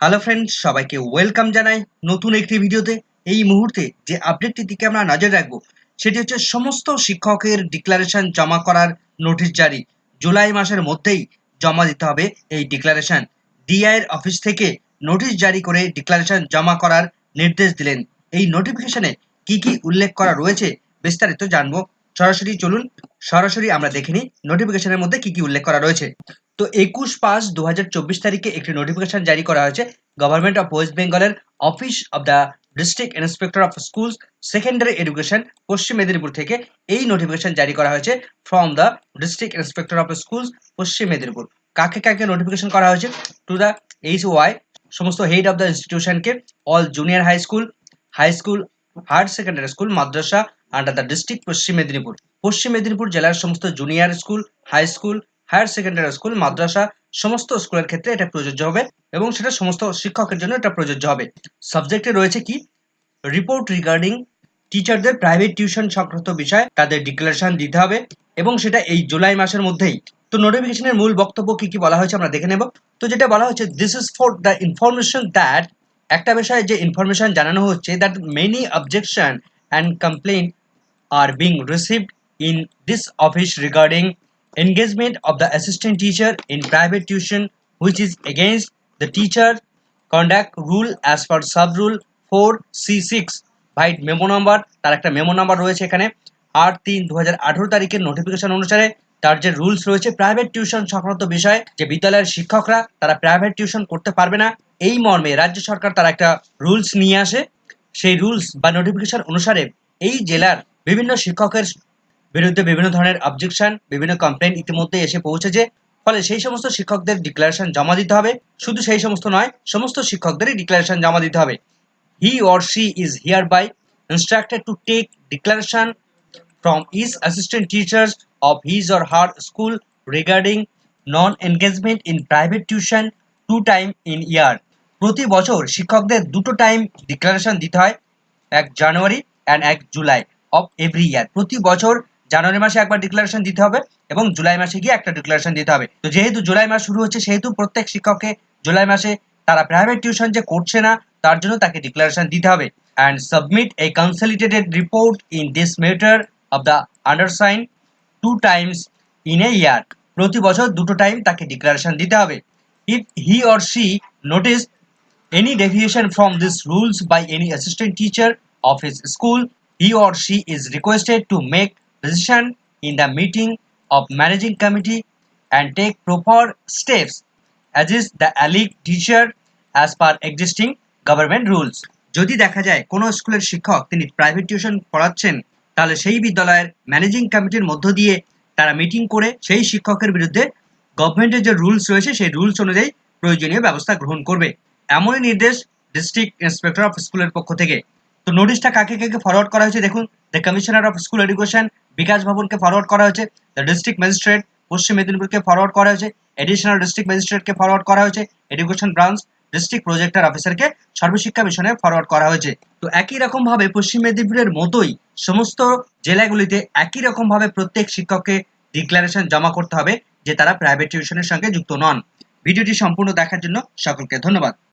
Hello friends, সবাইকে welcome জানাই নতুন একটি ভিডিওতে। এই মুহূর্তে যে আপডেটটির দিকে আমরা নজর রাখবো সেটি হচ্ছে সমস্ত শিক্ষকের ডিক্লারেশন জমা করার নোটিশ জারি। জুলাই মাসের মধ্যেই জমা দিতে হবে এই ডিক্লারেশন। ডিআই এর অফিস থেকে নোটিশ জারি করে ডিক্লারেশন জমা করার নির্দেশ দিলেন। এই নোটিফিকেশনে কি কি উল্লেখ করা রয়েছে বিস্তারিত জানবো। সরাসরি আমরা দেখে নিই নোটিফিকেশনের মধ্যে কি কি উল্লেখ করা রয়েছে। তো 21/5/2024 তারিখে একটি নোটিফিকেশন জারি করা হয়েছে গভর্নমেন্ট অফ ওয়েস্ট বেঙ্গলের office of the district inspector of schools secondary education Paschim Medinipur থেকে। এই নোটিফিকেশন জারি করা হয়েছে from the district inspector of schools Paschim Medinipur. কাকে কাকে নোটিফিকেশন করা হয়েছে? টু দ্য HOI, সমস্ত হেড অফ দ্য ইনস্টিটিউশনকে, all junior high school, higher secondary school, মাদ্রাসা under the district Paschim Medinipur জেলার সমস্ত junior school, high school, higher secondary school, মাদ্রাসা সমস্ত স্কুলের ক্ষেত্রে এটা প্রযোজ্য হবে এবং সেটা সমস্ত শিক্ষকের জন্য এটা প্রযোজ্য হবে। সাবজেক্টে রয়েছে কি? রিপোর্ট রিগার্ডিং টিচারদের প্রাইভেট টিউশন সংক্রান্ত বিষয় তাদের ডিক্লারেশন দিতে হবে এবং সেটা এই জুলাই মাসের মধ্যেই। তো নোটিফিকেশনের মূল বক্তব্য কি কি বলা হয়েছে আমরা দেখে নেব। তো যেটা বলা হচ্ছে, this is for the information that, একটা বিষয়ে যে ইনফরমেশন জানানো হচ্ছে, that many objection and complain are being received in this office regarding engagement of the assistant teacher in private tuition, which is against the teacher conduct rule as per sub rule 4C6 ভাই memo number, তার একটা memo number রয়েছে এখানে 8/3/2018 তারিখের notification অনুসারে তার যে rules রয়েছে প্রাইভেট টিউশন সংক্রান্ত বিষয়ে, যে বিদ্যালয়ের শিক্ষকরা তারা প্রাইভেট টিউশন করতে পারবে না, এই মর্মে রাজ্য সরকার তারা একটা রুলস নিয়ে আসে। সেই রুলস বা নোটিফিকেশন অনুসারে এই জেলার বিভিন্ন শিক্ষকের বিরুদ্ধে বিভিন্ন ধরনের অবজেকশন, বিভিন্ন কমপ্লেন ইতিমধ্যে এসে পৌঁছেছে। ফলে সেই সমস্ত শিক্ষকদের ডিক্লারেশন জমা দিতে হবে। শুধু সেই সমস্ত নয়, সমস্ত শিক্ষকদেরই ডিক্লারেশন জমা দিতে হবে। He or she is hereby instructed to take declaration from each assistant teachers of his or her school regarding non-engagement in private tuition 2 time in year। প্রতি বছর শিক্ষকদের দুটো টাইম ডিক্লারেশন দিতে হয়, 1 জানুয়ারি and 1 July of every year. প্রতি বছর জানুয়ারি মাসে একবার ডিক্লারেশন দিতে হবে এবং জুলাই মাসে গিয়ে একটা ডিক্লারেশন দিতে হবে। তো যেহেতু জুলাই মাস শুরু হচ্ছে, সেহেতু প্রত্যেক শিক্ষককে জুলাই মাসে তারা প্রাইভেট টিউশন যে করছে না তার জন্য তাকে ডিক্লারেশন দিতে হবে। And submit A consolidated report in this matter of the undersigned 2 times in a year। প্রতি বছর দুটো টাইম তাকে ডিক্লারেশন দিতে হবে। If he or she notice any deviation from these rules by any assistant teacher of his school, he or she is requested to make decision in the meeting of managing committee and take proper steps as is the alleged teacher as per existing government rules। যদি দেখা যায় কোনো স্কুলের শিক্ষক তিনি private tuition পড়াচ্ছেন, তাহলে সেই বিদ্যালয়ের ম্যানেজিং কমিটির মধ্য দিয়ে তারা মিটিং করে সেই শিক্ষকের বিরুদ্ধে গভর্নমেন্টের যে রুলস রয়েছে সেই রুলস অনুযায়ী প্রয়োজনীয় ব্যবস্থা গ্রহণ করবে, এমনই নির্দেশ ডিস্ট্রিক্ট ইন্সপেক্টর অফ স্কুলের পক্ষ থেকে। তো নোটিশটা কাকে কাকে ফরওয়ার্ড করা হয়েছে দেখুন। The commissioner of school education Bikash ভবনকে ফরওয়ার্ড করা হয়েছে, the district magistrate Paschim মেদিনীপুরকে forward করা হয়েছে, এডিশনাল ডিস্ট্রিক্ট ম্যাজিস্ট্রেটকে ফরওয়ার্ড করা হয়েছে, এডুকেশন ব্রাঞ্চ ডিস্ট্রিক্ট প্রজেক্টর অফিসারকে সর্বশিক্ষা মিশনে ফরওয়ার্ড করা হয়েছে। তো একই রকম ভাবে পশ্চিম মেদিনীপুরের মতোই সমস্ত জেলাগুলিতে একই রকম ভাবে প্রত্যেক শিক্ষককে ডিক্লারেশন জমা করতে হবে যে তারা প্রাইভেট টিউশনের সঙ্গে যুক্ত নন। ভিডিওটি সম্পূর্ণ দেখার জন্য সকলকে ধন্যবাদ।